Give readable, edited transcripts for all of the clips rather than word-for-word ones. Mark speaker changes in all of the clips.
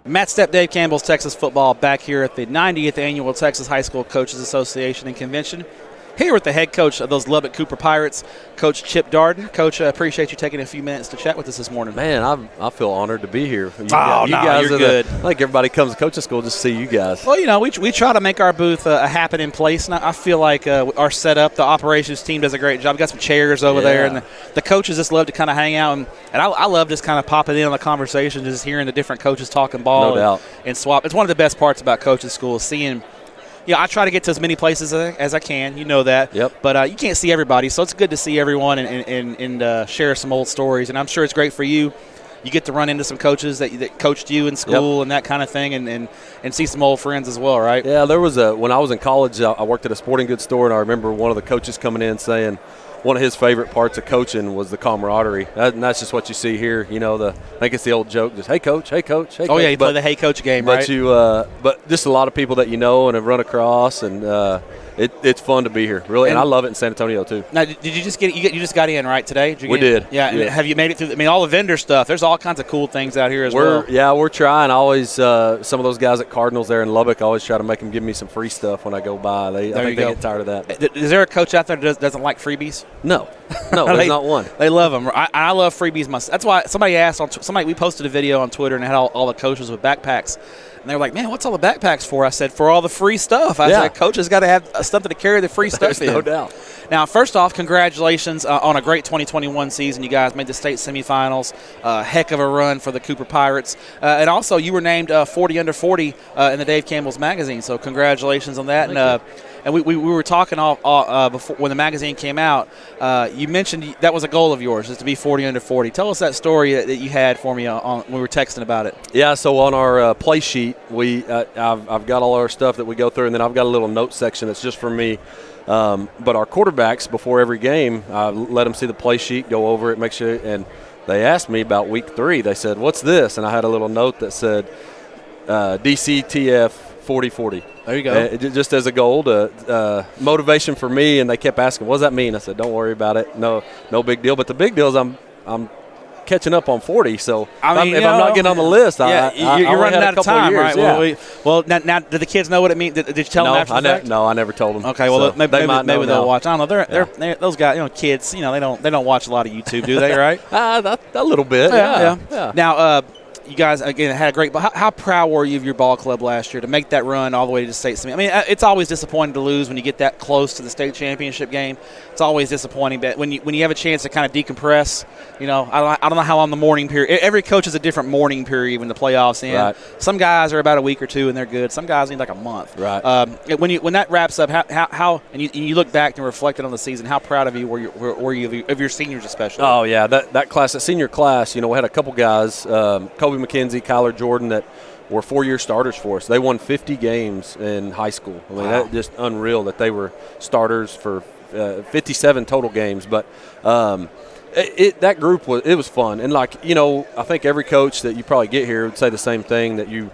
Speaker 1: Matt Stepp, Dave Campbell's Texas Football, back here at the 90th Annual Texas High School Coaches Association and Convention. Here with the head coach of those Lubbock Cooper Pirates, Coach Chip Darden. Coach, I appreciate you taking a few minutes to chat with us this morning.
Speaker 2: Man, I feel honored to be here.
Speaker 1: You guys are good.
Speaker 2: I think everybody comes to coaching school just to see you guys.
Speaker 1: Well, we try to make our booth a happening place, and I feel like our setup, the operations team does a great job. We've got some chairs over there, and the coaches just love to kind of hang out, and I love just kind of popping in on the conversation, just hearing the different coaches talking ball
Speaker 2: no doubt.
Speaker 1: And swap. It's one of the best parts about coaching school, seeing – I try to get to as many places as I can. You know that.
Speaker 2: Yep.
Speaker 1: But you can't see everybody, so it's good to see everyone and share some old stories. And I'm sure it's great for you. You get to run into some coaches that coached you in school and that kind of thing and see some old friends as well, right?
Speaker 2: Yeah, there was when I was in college, I worked at a sporting goods store, and I remember one of the coaches coming in saying – one of his favorite parts of coaching was the camaraderie. And that's just what you see here. I think it's the old joke, just, hey, coach, hey, coach, hey, coach.
Speaker 1: Oh, yeah, you play the hey, coach game, right?
Speaker 2: But just a lot of people that you know and have run across, and it's fun to be here, really. And I love it in San Antonio, too.
Speaker 1: Now, did you just get – you just got in, right, today?
Speaker 2: We did.
Speaker 1: Yeah, and have you made it through – all the vendor stuff. There's all kinds of cool things out here as well.
Speaker 2: Yeah, we're trying. I always some of those guys at Cardinals there in Lubbock, I always try to make them give me some free stuff when I go by. I think they get tired of that.
Speaker 1: Is there a coach out there that doesn't like freebies?
Speaker 2: No, there's not one.
Speaker 1: They love them. I love freebies myself. That's why somebody asked we posted a video on Twitter and it had all the coaches with backpacks. And they were like, man, what's all the backpacks for? I said, for all the free stuff. I said, coach has got to have something to carry the free stuff in.
Speaker 2: No doubt.
Speaker 1: Now, first off, congratulations on a great 2021 season. You guys made the state semifinals. Heck of a run for the Cooper Pirates. And also, you were named 40 under 40 in the Dave Campbell's magazine. So congratulations on that. And we were talking before when the magazine came out. You mentioned that was a goal of yours, is to be 40 under 40. Tell us that story that you had for me when we were texting about it.
Speaker 2: Yeah, so on our play sheet, I've got all our stuff that we go through, and then I've got a little note section that's just for me. But our quarterbacks, before every game, I let them see the play sheet, go over it, make sure. And they asked me about week 3. They said, what's this? And I had a little note that said DCTF 40-40.
Speaker 1: There you go.
Speaker 2: Just as a goal, motivation for me, and they kept asking, what does that mean? I said, don't worry about it. No big deal. But the big deal is I'm catching up on 40, so if I'm not getting on the list,
Speaker 1: you're running out of time,
Speaker 2: right?
Speaker 1: Yeah. Well, now, do the kids know what it means? Did you tell them after the fact?
Speaker 2: No, I never told them.
Speaker 1: Okay, well,
Speaker 2: so
Speaker 1: maybe they'll watch. I don't know. They're those guys, kids. They don't watch a lot of YouTube, do they? Right?
Speaker 2: A little bit. Yeah.
Speaker 1: Now, you guys, again, had a great – how proud were you of your ball club last year to make that run all the way to the state semi? I mean, it's always disappointing to lose when you get that close to the state championship game. It's always disappointing. But when you have a chance to kind of decompress, I don't know how long the mourning period – every coach has a different mourning period when the playoffs end. Right. Some guys are about a week or two and they're good. Some guys need like a month.
Speaker 2: Right.
Speaker 1: When that wraps up, how and you look back and reflected on the season, how proud of you were you of your seniors especially?
Speaker 2: Oh, yeah. That class, that senior class, we had a couple guys, Kobe McKenzie, Kyler Jordan, that were 4-year starters for us. They won 50 games in high school. I mean, that's just unreal that they were starters for 57 total games. But that group was fun. And I think every coach that you probably get here would say the same thing, that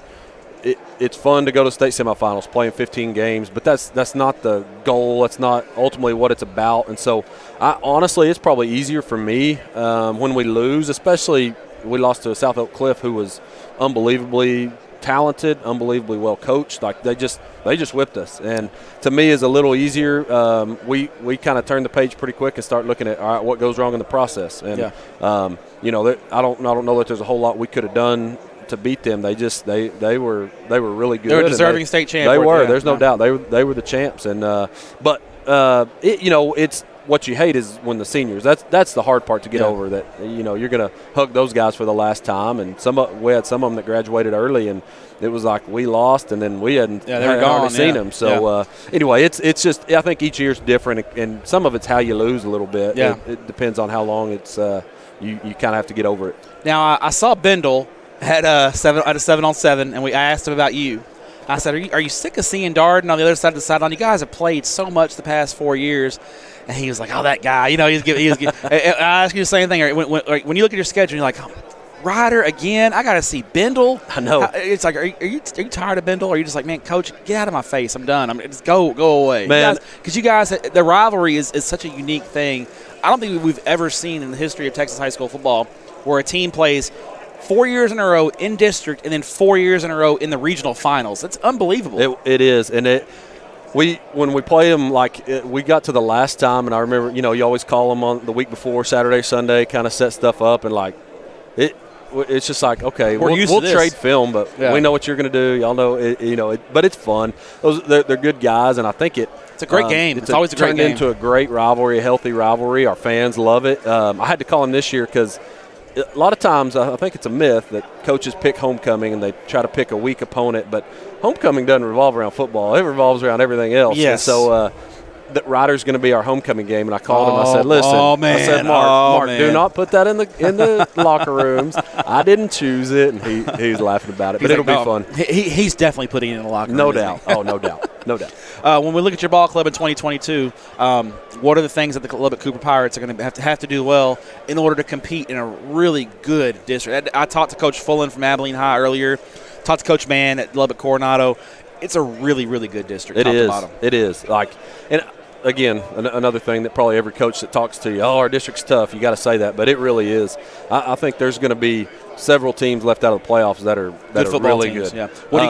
Speaker 2: it's fun to go to state semifinals, playing 15 games, but that's not the goal. That's not ultimately what it's about. And so, honestly, it's probably easier for me when we lose, especially we lost to South Oak Cliff, who was unbelievably talented, unbelievably well coached. Like they just whipped us, and to me is a little easier. We kind of turn the page pretty quick and start looking at, all right, what goes wrong in the process. And I don't know that there's a whole lot we could have done to beat them. They were really good.
Speaker 1: They were deserving state champs.
Speaker 2: They were. There's no doubt. They were the champs. And it's what you hate is when the seniors. That's the hard part to get over. That you're going to hug those guys for the last time. And we had some of them that graduated early, and it was like we lost, and then we hadn't seen them. So anyway, it's just I think each year's different, and some of it's how you lose a little bit.
Speaker 1: Yeah.
Speaker 2: It depends on how long it's you kind of have to get over it.
Speaker 1: Now I saw Bendel had a 7-on-7, and I asked him about you. I said, are you sick of seeing Darden on the other side of the sideline? You guys have played so much the past 4 years. And he was like, oh, that guy. He's good. I ask you the same thing. When you look at your schedule, you're like, Ryder again? I got to see Bendel.
Speaker 2: I know.
Speaker 1: It's like, are you tired of Bendel? Or are you just like, man, Coach, get out of my face. I'm done. Just go away.
Speaker 2: Man.
Speaker 1: Because you guys, the rivalry is such a unique thing. I don't think we've ever seen in the history of Texas high school football where a team plays 4 years in a row in district, and then 4 years in a row in the regional finals. That's unbelievable.
Speaker 2: It is, and when we play them, we got to the last time, and I remember, you always call them on the week before, Saturday, Sunday, kind of set stuff up, and it's just like, okay, we'll trade film, but we know what you're going to do. Y'all know, but it's fun. They're good guys, and I think it's
Speaker 1: a great game. It's always a great game.
Speaker 2: Turned into a great rivalry, a healthy rivalry. Our fans love it. I had to call them this year because a lot of times I think it's a myth that coaches pick homecoming and they try to pick a weak opponent, but homecoming doesn't revolve around football. It revolves around everything else.
Speaker 1: Yes.
Speaker 2: And so that Ryder's going to be our homecoming game, and I called him. I said, "Listen, I said, Mark, do not put that in the locker rooms. I didn't choose it." And he was laughing about it, but it'll be fun.
Speaker 1: He's definitely putting it in the locker room.
Speaker 2: No doubt. Oh, no doubt. No doubt.
Speaker 1: When we look at your ball club in 2022, what are the things that the Lubbock Cooper Pirates are going to have to do well in order to compete in a really good district? I talked to Coach Fullen from Abilene High earlier. Talked to Coach Mann at Lubbock Coronado. It's a really, really good district.
Speaker 2: It
Speaker 1: top
Speaker 2: is.
Speaker 1: To bottom.
Speaker 2: It is. And again, another thing that probably every coach that talks to you, our district's tough. You got to say that, but it really is. I think there's going to be several teams left out of the playoffs that are really
Speaker 1: teams,
Speaker 2: good.
Speaker 1: Yeah.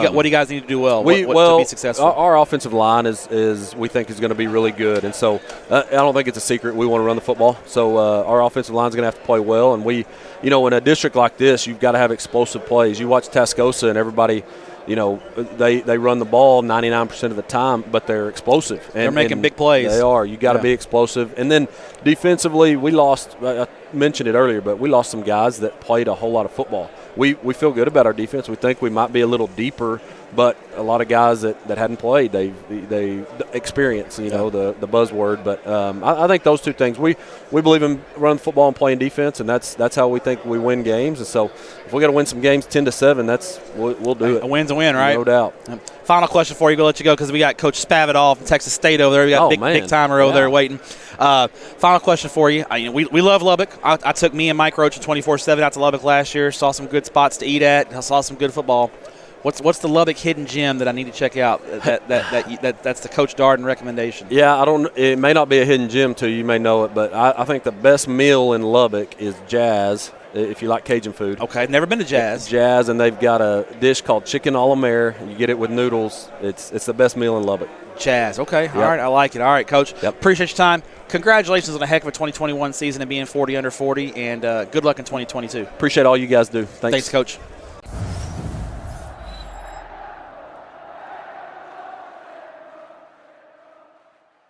Speaker 1: What do you guys need to do well? To be successful?
Speaker 2: Our offensive line is we think is going to be really good, and so I don't think it's a secret we want to run the football. So our offensive line is going to have to play well, and in a district like this, you've got to have explosive plays. You watch THSCA and everybody. They run the ball 99% of the time, but they're explosive. And
Speaker 1: they're making big plays.
Speaker 2: They are. You got to be explosive. And then defensively, we lost. I mentioned it earlier, but we lost some guys that played a whole lot of football. We feel good about our defense. We think we might be a little deeper, but a lot of guys that hadn't played, they experience, the buzzword. But I think those two things, we believe in running football and playing defense, and that's how we think we win games. And so if we got to win some games 10-7, we'll do it.
Speaker 1: A win's a win, right?
Speaker 2: No doubt.
Speaker 1: Final question for you. We'll let you go because we got Coach Spavital from Texas State over there. We got big timer over there waiting. Final question for you. We love Lubbock. I took me and Mike Roach at 24/7 out to Lubbock last year. Saw some good spots to eat at. I saw some good football. What's the Lubbock hidden gem that I need to check out? That's the Coach Darden recommendation.
Speaker 2: Yeah, it may not be a hidden gem to you. You may know it, but I think the best meal in Lubbock is Jazz. If you like Cajun food.
Speaker 1: Okay, never been to Jazz.
Speaker 2: Jazz, and they've got a dish called chicken a la mer. You get it with noodles. It's the best meal in Lubbock.
Speaker 1: Jazz. Okay. Yep. All right. I like it. All right, Coach.
Speaker 2: Yep.
Speaker 1: Appreciate your time. Congratulations on a heck of a 2021 season and being 40 under 40, and good luck in 2022.
Speaker 2: Appreciate all you guys do. Thanks,
Speaker 1: Coach.